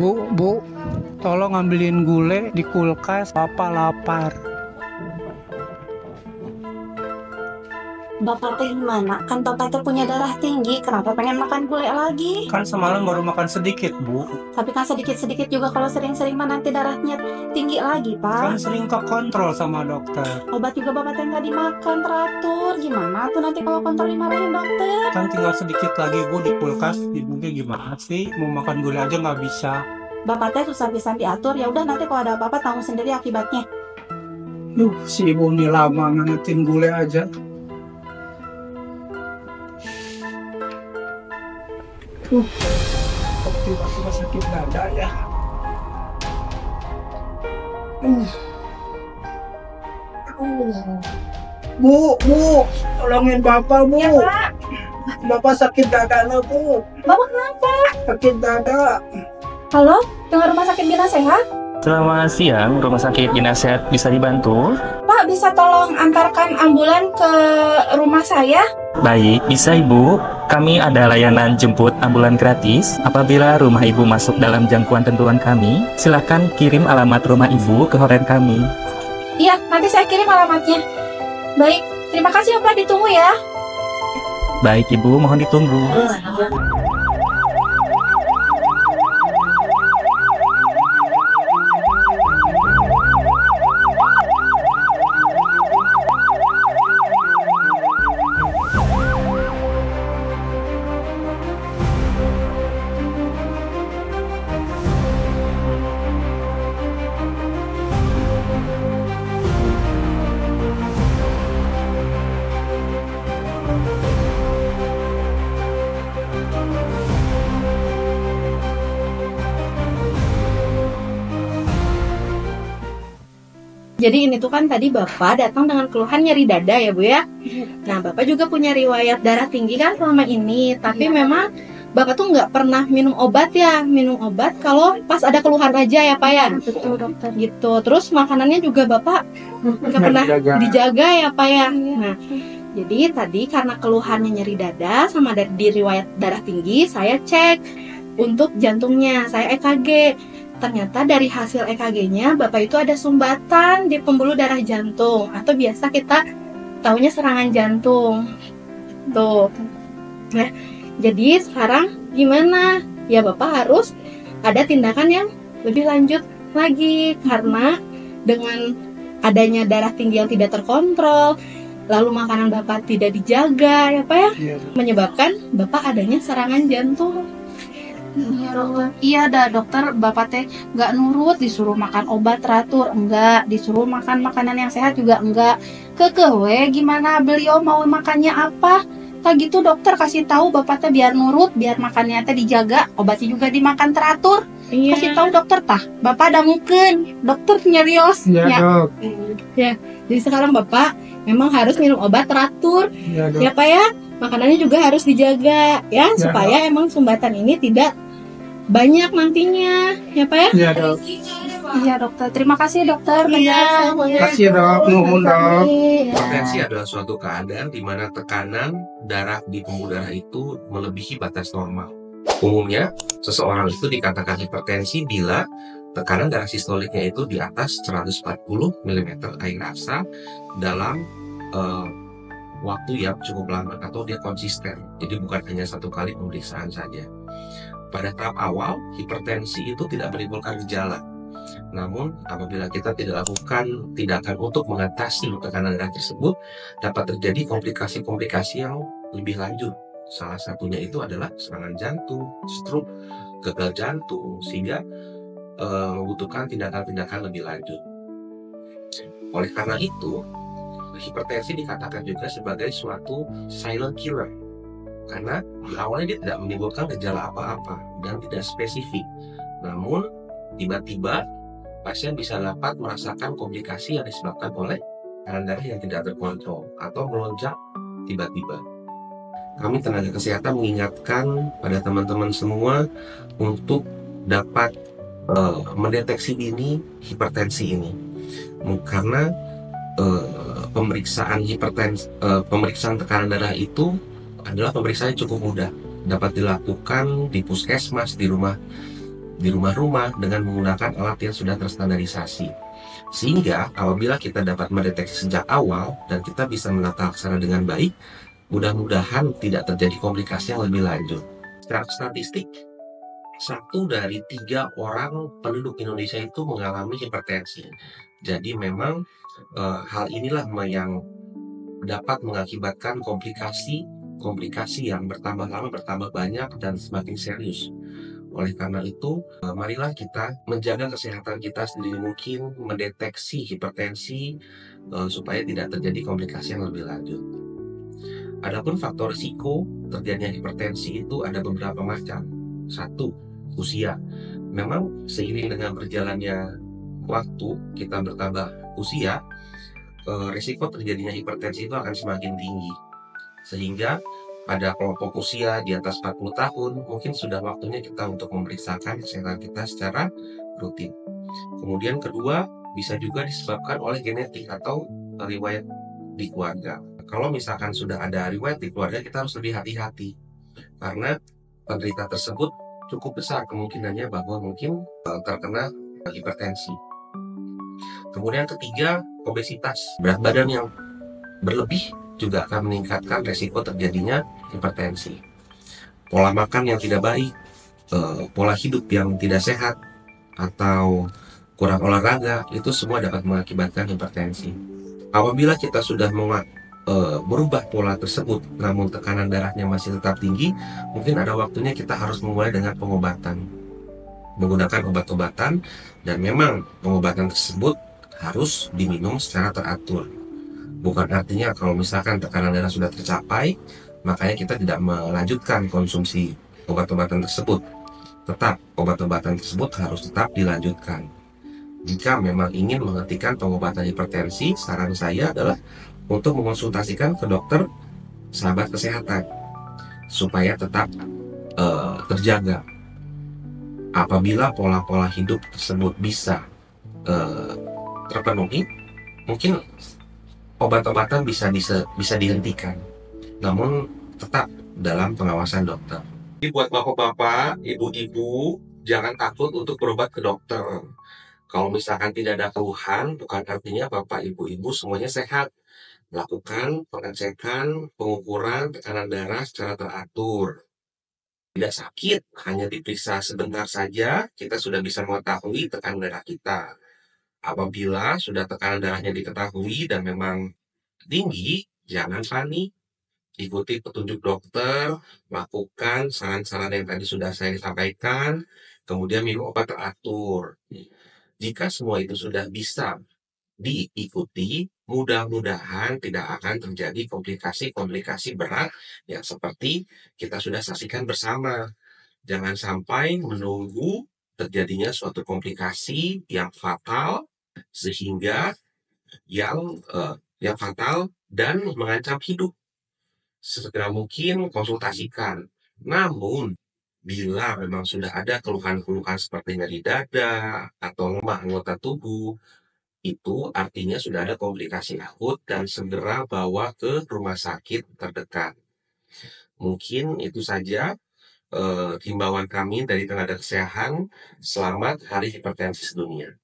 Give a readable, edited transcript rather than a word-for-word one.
Bu, tolong ambilin gulai di kulkas, Bapak lapar. Bapak teh gimana? Kan Bapak teh punya darah tinggi, kenapa pengen makan gulai lagi? Kan semalam baru makan sedikit, Bu. Tapi kan sedikit-sedikit juga kalau sering-sering mah nanti darahnya tinggi lagi, Kan Pak. sering kekontrol sama dokter. Obat juga Bapak teh nggak dimakan teratur. Gimana tuh nanti kalau kontrol dimarahin dokter? Kan tinggal sedikit lagi, Bu, di kulkas. Ibunya gimana sih? Mau makan gulai aja nggak bisa. Bapak teh susah bisa diatur, ya udah nanti kalau ada apa-apa tanggung sendiri akibatnya. Si ibu ini lama ngangetin gulai aja. Kok tiba-tiba sakit dada ya? Bu, tolongin Bapak, Bu. Ya, Pak. Bapak sakit dada loh, Bu. Bapak kenapa? Sakit dada. Halo, dengan rumah sakit Bina Sehat? Selamat siang, Rumah Sakit Bina Sehat bisa dibantu? Pak, bisa tolong antarkan ambulan ke rumah saya? Baik, bisa Ibu. Kami ada layanan jemput ambulan gratis. Apabila rumah Ibu masuk dalam jangkauan tentuan kami, silakan kirim alamat rumah Ibu ke hotline kami. Iya, nanti saya kirim alamatnya. Baik, terima kasih ya Pak, ditunggu ya. Baik Ibu, mohon ditunggu. Jadi ini tuh kan tadi Bapak datang dengan keluhan nyeri dada ya Bu ya. Nah Bapak juga punya riwayat darah tinggi kan selama ini. Tapi memang Bapak tuh nggak pernah minum obat ya. Minum obat kalau pas ada keluhan aja ya Pak ya. Betul dokter. Gitu. Terus makanannya juga Bapak nggak pernah dijaga ya Pak ya. Nah jadi tadi karena keluhannya nyeri dada sama di riwayat darah tinggi, saya cek untuk jantungnya, saya EKG. Ternyata dari hasil EKG-nya Bapak itu ada sumbatan di pembuluh darah jantung atau biasa kita taunya serangan jantung. Tuh. Nah, jadi sekarang gimana? Ya Bapak harus ada tindakan yang lebih lanjut lagi karena dengan adanya darah tinggi yang tidak terkontrol, lalu makanan Bapak tidak dijaga ya Pak ya, menyebabkan Bapak adanya serangan jantung. Iya dokter. Iya dah dokter, Bapak teh nggak nurut, disuruh makan obat teratur enggak, disuruh makan makanan yang sehat juga enggak. Kekewe gimana beliau mau makannya apa? Tak gitu dokter kasih tahu Bapak teh biar nurut, biar makannya teh dijaga, obatnya juga dimakan teratur. Iya. Kasih tahu dokter tah. Bapak ada mungkin dokter nyerios. Iya, Dok. Ya, jadi sekarang Bapak memang harus minum obat teratur. Iya, Dok. Ya Pak ya, makanannya juga harus dijaga ya, supaya emang sumbatan ini tidak banyak nantinya ya Pak ya. Iya, Dok. Iya dokter, terima kasih dokter. Iya, Makasih, Dok. Nuhun, Dok. Hipertensi adalah suatu keadaan di mana tekanan darah di pembuluh darah itu melebihi batas normal. Umumnya, seseorang itu dikatakan hipertensi bila tekanan darah sistoliknya itu di atas 140 mm air rasa dalam waktu yang cukup lama atau dia konsisten. Jadi bukan hanya satu kali pemeriksaan saja. Pada tahap awal, hipertensi itu tidak menimbulkan gejala. Namun, apabila kita tidak lakukan tindakan untuk mengatasi tekanan darah tersebut, dapat terjadi komplikasi-komplikasi yang lebih lanjut. Salah satunya itu adalah serangan jantung, stroke, gagal jantung, sehingga membutuhkan tindakan-tindakan lebih lanjut. Oleh karena itu, hipertensi dikatakan juga sebagai suatu silent killer. Karena di awalnya dia tidak menimbulkan gejala apa-apa dan tidak spesifik. Namun, tiba-tiba pasien bisa dapat merasakan komplikasi yang disebabkan oleh tekanan darah yang tidak terkontrol atau melonjak tiba-tiba. Kami tenaga kesehatan mengingatkan pada teman-teman semua untuk dapat mendeteksi dini hipertensi ini, karena pemeriksaan tekanan darah itu adalah pemeriksaan yang cukup mudah, dapat dilakukan di puskesmas, di rumah di rumah-rumah dengan menggunakan alat yang sudah terstandarisasi. Sehingga apabila kita dapat mendeteksi sejak awal dan kita bisa menata laksana dengan baik, mudah-mudahan tidak terjadi komplikasi yang lebih lanjut. Secara statistik, 1 dari 3 orang penduduk Indonesia itu mengalami hipertensi. Jadi memang hal inilah yang dapat mengakibatkan komplikasi yang bertambah lama, bertambah banyak, dan semakin serius. Oleh karena itu, marilah kita menjaga kesehatan kita sendiri mungkin, mendeteksi hipertensi supaya tidak terjadi komplikasi yang lebih lanjut. Adapun faktor risiko terjadinya hipertensi itu ada beberapa macam. 1, usia. Memang seiring dengan berjalannya waktu, kita bertambah usia, risiko terjadinya hipertensi itu akan semakin tinggi. Sehingga pada kelompok usia di atas 40 tahun, mungkin sudah waktunya kita untuk memeriksakan kesehatan kita secara rutin. Kemudian kedua, bisa juga disebabkan oleh genetik atau riwayat di keluarga. Kalau misalkan sudah ada riwayat di keluarga, kita harus lebih hati-hati. Karena penderita tersebut cukup besar kemungkinannya bahwa mungkin terkena hipertensi. Kemudian ketiga, obesitas. Berat badan yang berlebih juga akan meningkatkan resiko terjadinya hipertensi. Pola makan yang tidak baik, pola hidup yang tidak sehat, atau kurang olahraga, itu semua dapat mengakibatkan hipertensi. Apabila kita sudah merubah pola tersebut, namun tekanan darahnya masih tetap tinggi, mungkin ada waktunya kita harus memulai dengan pengobatan. Menggunakan obat-obatan, dan memang pengobatan tersebut harus diminum secara teratur. Bukan artinya kalau misalkan tekanan darah sudah tercapai, makanya kita tidak melanjutkan konsumsi obat-obatan tersebut. Tetap, obat-obatan tersebut harus tetap dilanjutkan. Jika memang ingin menghentikan pengobatan hipertensi, saran saya adalah untuk mengonsultasikan ke dokter sahabat kesehatan supaya tetap terjaga. Apabila pola-pola hidup tersebut bisa terpenuhi, mungkin obat-obatan bisa dihentikan, namun tetap dalam pengawasan dokter. Jadi buat bapak-bapak, ibu-ibu, jangan takut untuk berobat ke dokter. Kalau misalkan tidak ada keluhan, bukan artinya bapak, ibu-ibu semuanya sehat. Lakukan pengecekan, pengukuran tekanan darah secara teratur. Tidak sakit, hanya diperiksa sebentar saja, kita sudah bisa mengetahui tekanan darah kita. Apabila sudah tekanan darahnya diketahui dan memang tinggi, jangan panik. Ikuti petunjuk dokter, lakukan saran-saran yang tadi sudah saya sampaikan, kemudian minum obat teratur. Jika semua itu sudah bisa diikuti, mudah-mudahan tidak akan terjadi komplikasi-komplikasi berat yang seperti kita sudah saksikan bersama. Jangan sampai menunggu terjadinya suatu komplikasi yang fatal, sehingga yang fatal dan mengancam hidup. Segera mungkin konsultasikan. Namun, bila memang sudah ada keluhan-keluhan seperti nyeri dada atau lemah anggota tubuh, itu artinya sudah ada komplikasi akut dan segera bawa ke rumah sakit terdekat. Mungkin itu saja himbauan kami dari tenaga kesehatan. Selamat Hari Hipertensi Sedunia.